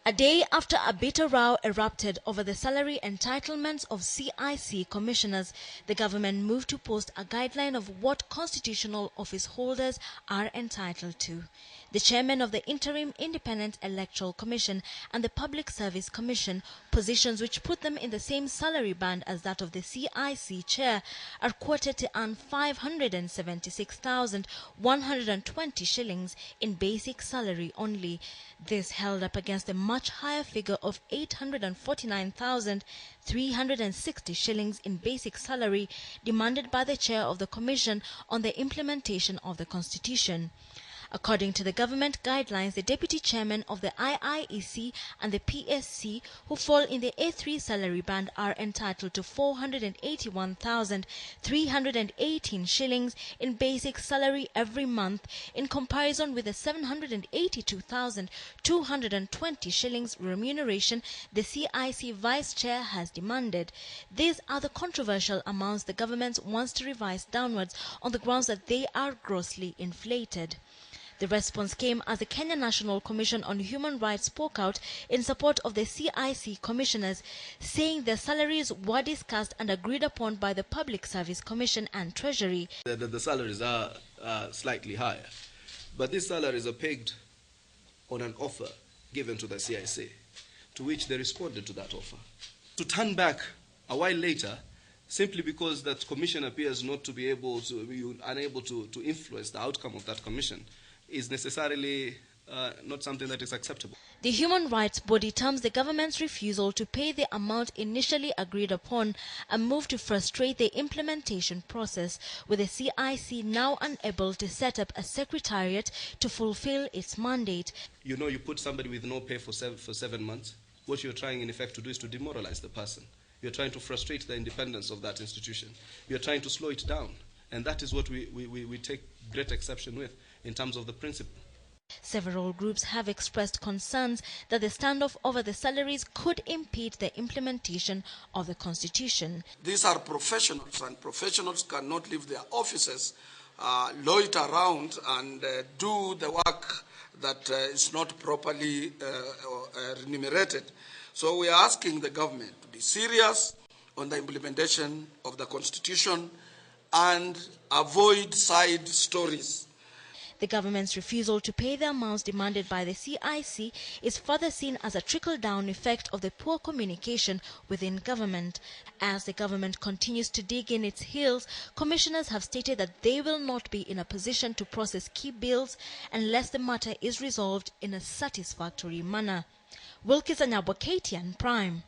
A day after a bitter row erupted over the salary entitlements of CIC commissioners, the government moved to post a guideline of what constitutional office holders are entitled to. The chairman of the Interim Independent Electoral Commission and the Public Service Commission, positions which put them in the same salary band as that of the CIC chair, are quoted to earn 576,120 shillings in basic salary only. This held up against a much higher figure of 849,360 shillings in basic salary demanded by the chair of the commission on the implementation of the constitution. According to the government guidelines, the deputy chairman of the IIEC and the PSC, who fall in the A3 salary band, are entitled to 481,318 shillings in basic salary every month, in comparison with the 782,220 shillings remuneration the CIC vice chair has demanded. These are the controversial amounts the government wants to revise downwards on the grounds that they are grossly inflated. The response came as the Kenya National Commission on Human Rights spoke out in support of the CIC commissioners, saying their salaries were discussed and agreed upon by the Public Service Commission and Treasury. The salaries are slightly higher, but these salaries are pegged on an offer given to the CIC, to which they responded to that offer. To turn back a while later, simply because that commission appears not to be unable to influence the outcome of that commission, is necessarily not something that is acceptable. The human rights body terms the government's refusal to pay the amount initially agreed upon a move to frustrate the implementation process, with the CIC now unable to set up a secretariat to fulfill its mandate. You know, you put somebody with no pay for 7 months. What you're trying in effect to do is to demoralize the person. You're trying to frustrate the independence of that institution. You're trying to slow it down. And that is what we take great exception with in terms of the principle. Several groups have expressed concerns that the standoff over the salaries could impede the implementation of the constitution. These are professionals, and professionals cannot leave their offices, loiter around and do the work that is not properly remunerated. So we are asking the government to be serious on the implementation of the constitution and avoid side stories. The government's refusal to pay the amounts demanded by the CIC is further seen as a trickle-down effect of the poor communication within government. As the government continues to dig in its heels, commissioners have stated that they will not be in a position to process key bills unless the matter is resolved in a satisfactory manner. Wilkis Anyabwa, KTN Prime.